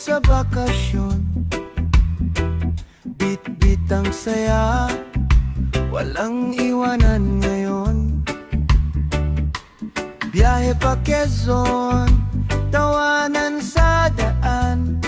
sa bakasyon. Bit-bit ang saya, walang iwanan ngayon. Biyahe pa Quezon, tawanan sa daan.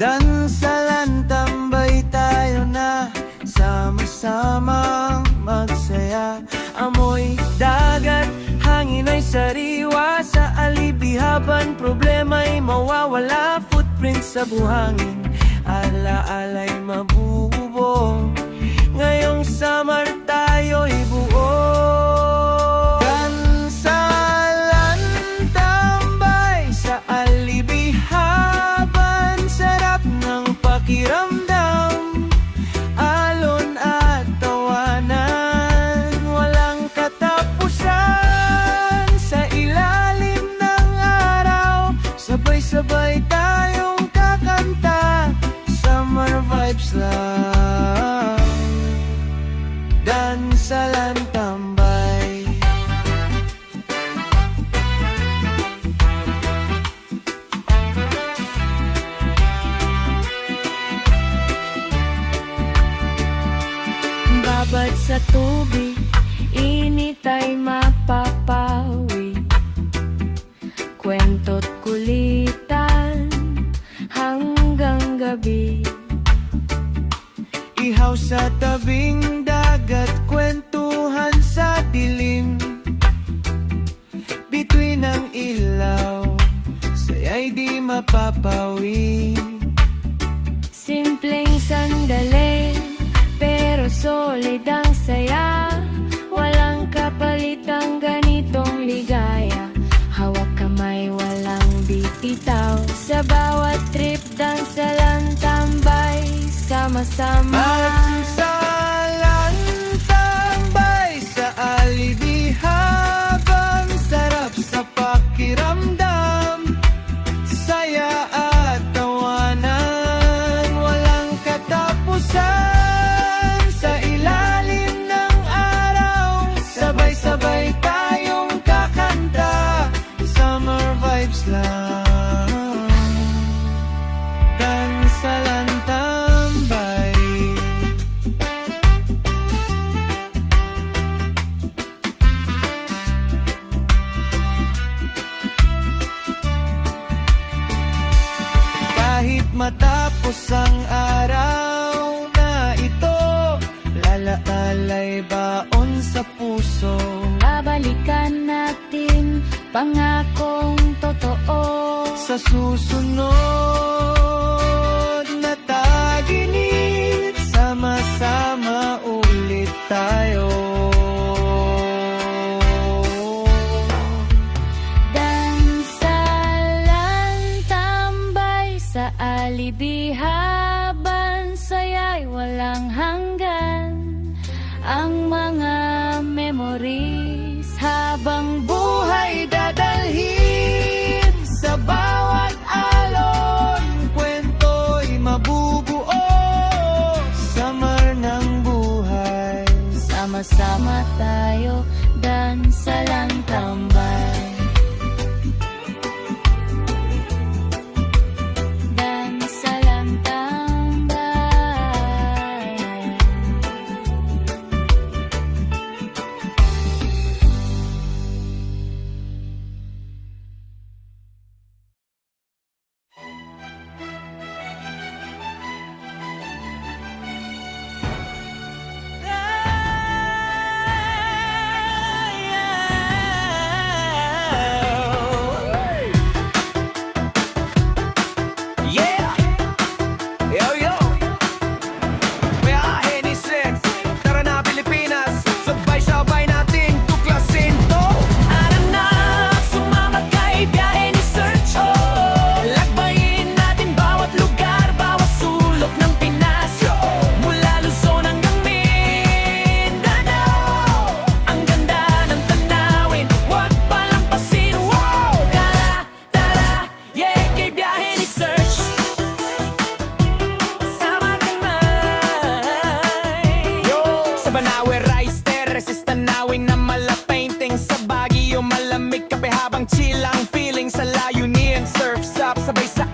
Dansalan, tambay tayo na, sama-samang magsaya. Amoy dagat, hangin ay sariwa, sa alibihaban problema'y mawawala. Footprint sa buhangin, ala-ala'y mabubuo. Ngayong summer tayo'y buo. Dansalan, tambay sa alibihaban, sarap ng pakiramdam. Alon at tawanan, walang katapusan. Sa ilalim ng araw, sabay-sabay tayong kakanta. Summer vibes lang, dansalan, tambay. Babad sa tubig, init ay mapapawi. Kwento't kulitan hanggang gabi. Ihaw sa tabing dagat, kwentuhan sa dilim. Bituin ang ilaw, saya'y di mapapawi. Simpleng sandali, pero solid ang saya. Walang kapalit ang ganitong ligaya. Hawak kamay, walang bibitaw. Sa bawat trip, dansalan, tambay, sama-sama. Dansalan, tambay sa alibihaban, sarap sa pakiramdam. Saya at tawanan, walang katapusan. Sa ilalim ng araw, sabay-sabay tayong kakanta. Summer vibes lang, dansalan, tambay. Kahit matapos ang araw na ito, lalaalay baon sa puso. Babalikan natin, pangakong totoo. Sa susunod na taginit, sama-sama ulit tayo. Dansalan, tambay sa alibihaban, saya'y walang hanggan. Ang mga memories habang buhay dadalhin. Sa bawat alon, kwento'y mabubuo. Summer ng buhay, sama-sama tayo, dansalan, tambay. Dansalan, tambay. Malamig kape habang chill ang feeling sa layunin. Surf's up, sabay sa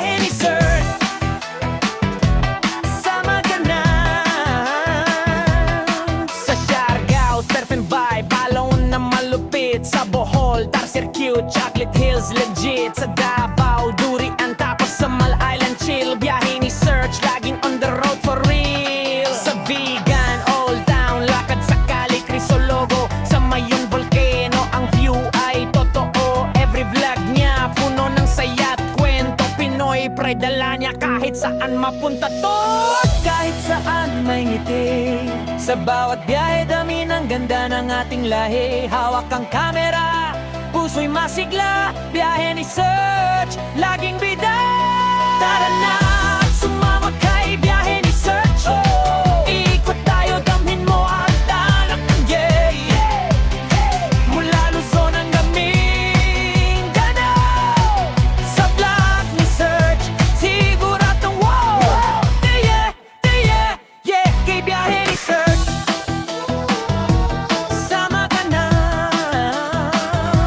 biyahe ni Serge. Sama ka na. Sa Siargao, surf and vibe, balon na malupit. Sa Bohol, Tarsier cute, Chocolate Hills legit. Sa Davao, durian tapos sa Mal Island chill. Biyahe ni Serge, laging on the road for real. Sa Vegan, Old Town, lakad sa Cali, Crisologo. Sa Mayon Volcano, ang view ay totoo. Every vlog niya, puno ng saya't kwento. Pinoy pride dala niya kahit saan mapunta to. Kahit saan may ngiti. Sa bawat biyahe, dami ng ganda ng ating lahi. Hawak ang kamera, puso'y masigla. Biyahe ni Serge, laging bida. Tara na, sumama kay biyahe ni Serge. Iikot tayo, damhin mo ang tanak ng yay. Mula Luzon hanggang Mindanao. Sa vlog ni Serge, siguradong wow. Yeah, yeah, yeah, kay biyahe ni Serge. Sama ka na.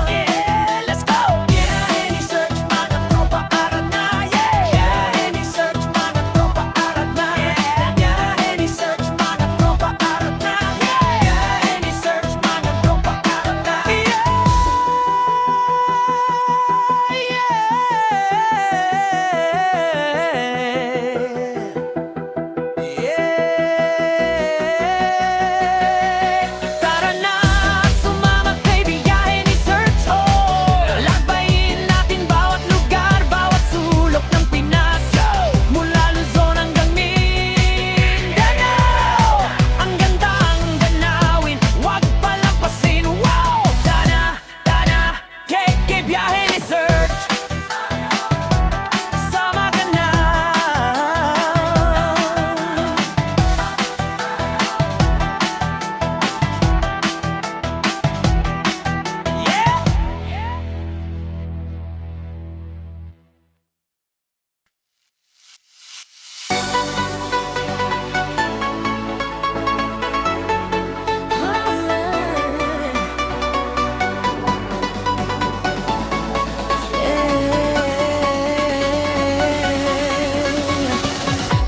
Yeah, let's go. Biyahe ni Serge, mga tropa, aral na. Yeah, biyahe ni Serge, mga tropa, aral na. Yeah, biyahe ni Serge, mga tropa, aral na. Yeah, biyahe ni Serge, mga tropa, aral na. Tara na, sumama kay biyahe ni Serge. Lakbayin natin bawat lugar, bawat sulok ng Pinas. Mula Luzon hanggang Mindanao. Ang ganda ang ganawin, wag palampasin. Wow! Tana, kay biyahe ni Serge. Sama ka na. Yeah!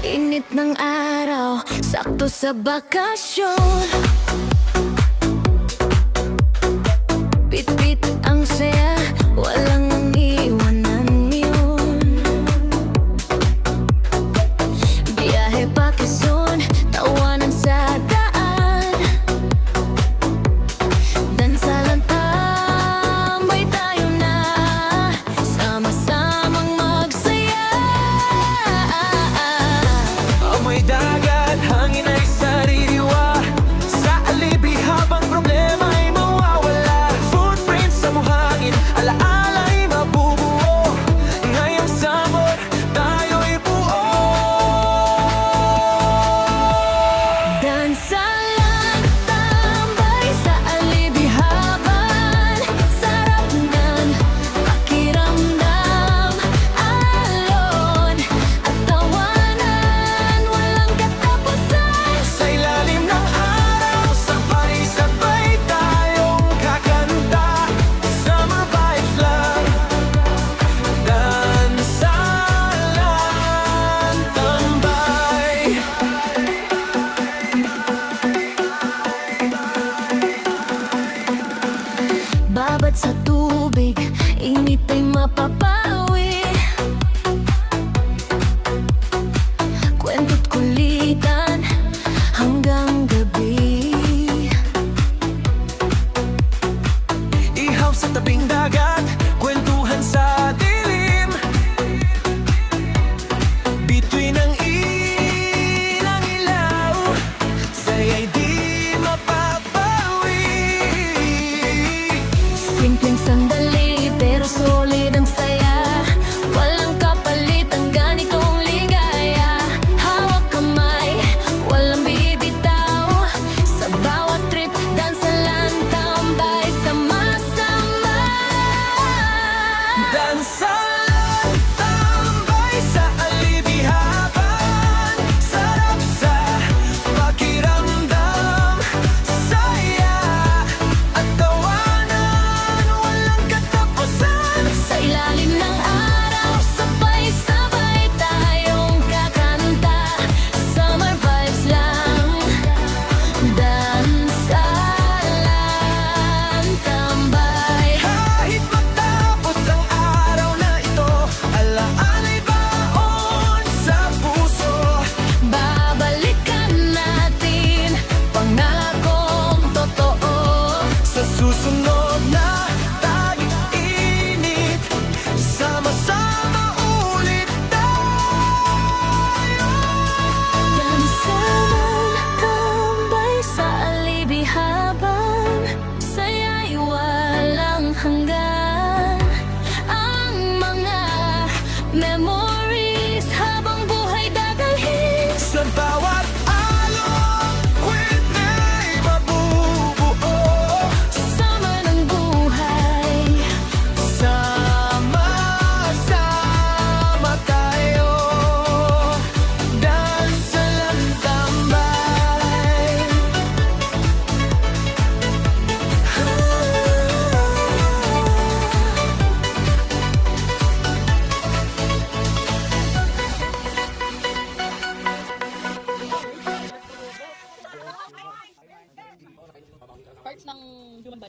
Init ng araw, sakto sa bakasyon. Pit-pit ang saya, walang iwanan yun. Biyahe pa Quezon, tawanan sa daan. Dansalan tambay tayo na, sama-samang magsaya. Amoy dagat, hangin ay saririwa. Sa alin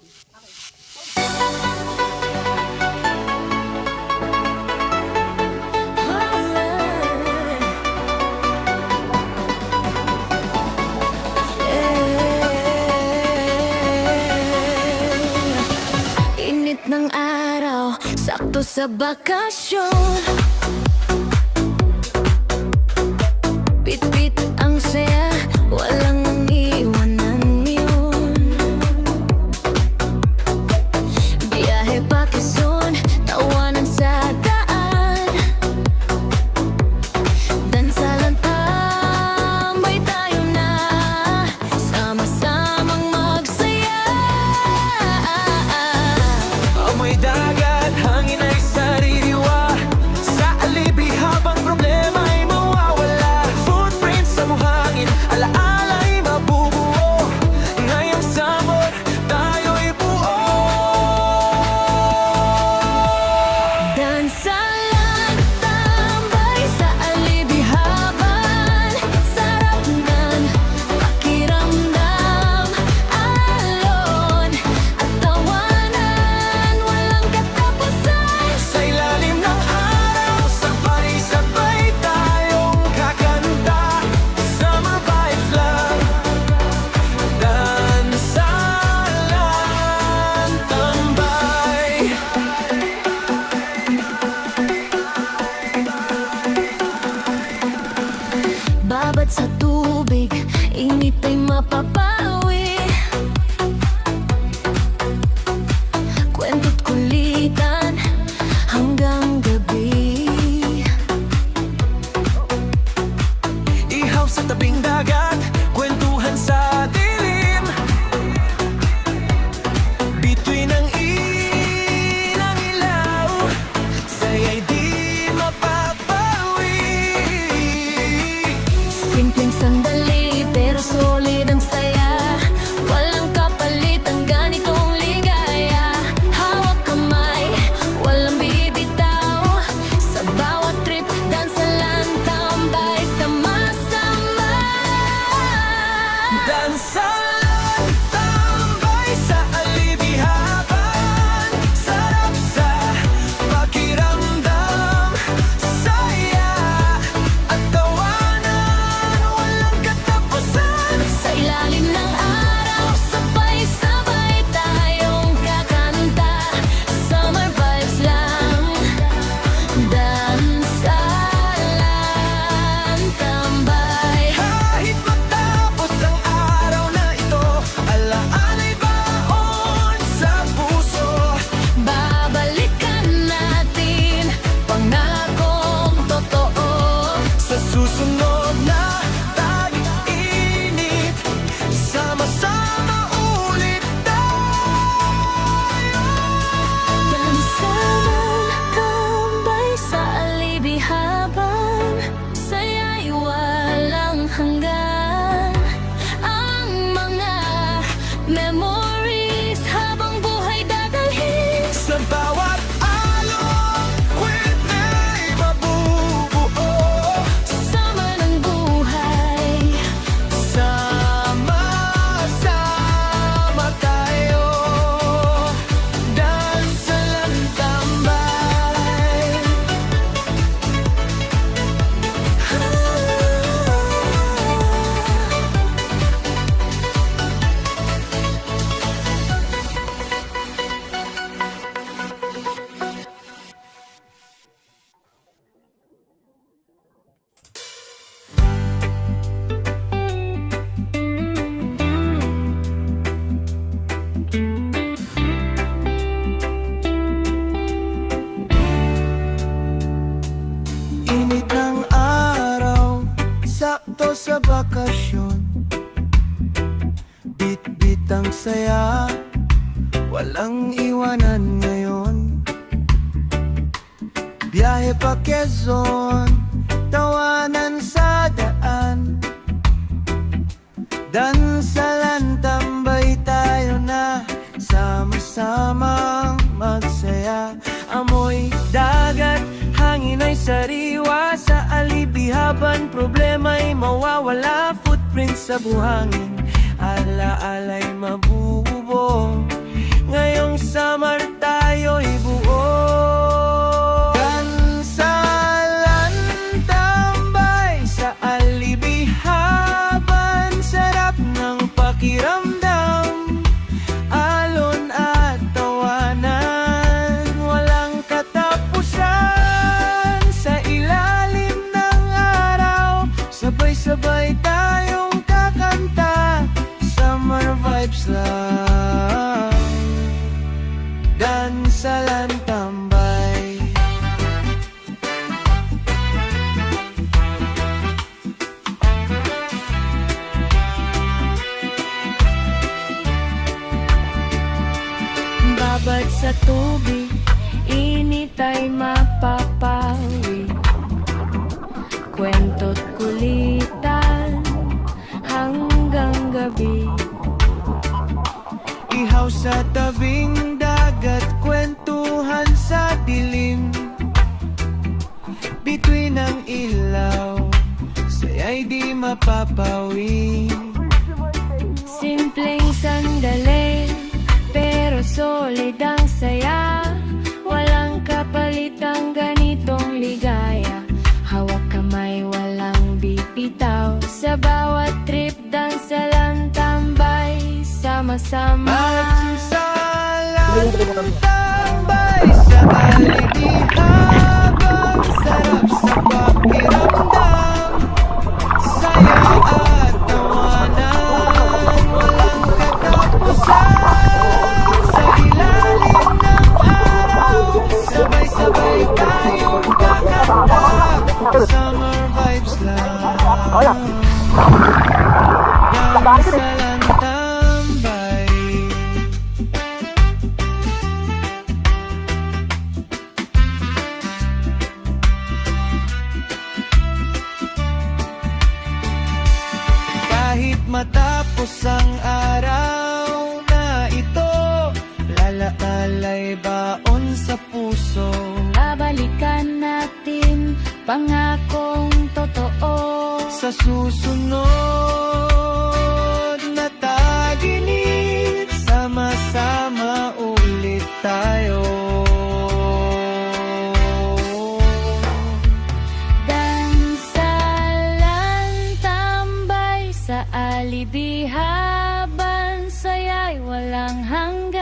Init ng araw, sakto sa bakasyon. Bit-bit ang saya, walang iwanan yun. Biyahe pa Quezon, tawanan sa daan. Dansalan tambay tayo na, sama-samang magsaya. Amoy dagat, hangin ay saririwa. Sa alibi habang problema ay mawawala. Footprints sa buhangin, alaala ay mabubuo. Ngayong sabor, tayo'y buo. Dansalan tambay sa alibihaban. Sarap ng pakiramdam. Alon at tawanan, walang katapusan. Sa ilalim ng araw, sabay-sabay tayong kakanta. Summer vibes lang, dansalan tambay. Babad sa tubig, init ay mapapawi. Kwento't kulitan hanggang gabi. Ihaw sa tabing dagat, kwentuhan sa dilim. Bituin ang ilang ilaw, saya'y di mapapawi. Simpleng sandali pero solid ang saya. Walang kapalit ang ganitong ligaya. Hawak kamay, walang bibitaw. Sa bawat trip, dansalan tambay sama-sama. Dansalan tambay sa alibihaban. Sarap sa pakiramdam. Saya at tawanan, walang katapusan. Sa ilalim ng araw, sabay-sabay tayong kakanta. Summer vibes lang, dansalan tambay. Kahit matapos ang araw na ito, alaala'y baon sa puso. Babalikan natin, pangakong totoo. Sa susunod na tag-init, sama-sama ulit tayo. Dansalan tambay sa alibihaban. Saya'y walang hanggan. Ang mga memories habang buhay dadalhin. Sa bawat alon, kwenta'y mabubuo. Sama ng buhay. Sama-sama tayo, dansalan tambay. Init ng araw, sakto sa bakasyon. Bit-bit ang saya, walang iwanan ngayon. Biyahe pa Quezon, tawanan sa daan. Dansalan tambay tayo na, sama-samang magsaya. Amoy dagat, hangin ay sariwa. Sa alibihaban, problema'y mawawala. Footprints sa buhangin, alaala'y mabubuo. ngayong summer tayo'y buo. Gansalan tambay sa alibihaban, sarap ng pakiramdam, alon at tawanan, walang katapusan. Sa ilalim ng araw, sabay-sabay tayong kakanta, summer vibes lang, gansalan tambay. Babad sa tubig, init ay mapapawi. Kwento't kulitan hanggang gabi. Ihaw sa tabing dagat, kwentuhan sa dilim. Bituin ng ilaw, saya'y di mapapawi. Simpleng sandali, pero solid ang saya. Walang kapalit ang ganitong ligaya. Hawak kamay, walang bibitaw. Sa bawat trip, dansalan tambay, sama-sama. Gansalan tambay sa alibihabang, sarap sa pakiramdam, saya at tawanan, walang katapusan. Sa ilalim ng araw, sabay-sabay tayong kakanta, summer vibes lang, gansalan tambay. Kahit matapos ang araw na ito, lalaalay baon sa puso. Babalikan natin, pangakong totoo. Sa susunod na taginit, sama-sama ulit tayo. Dansalan tambay sa alibihaban, saya'y walang hanggan.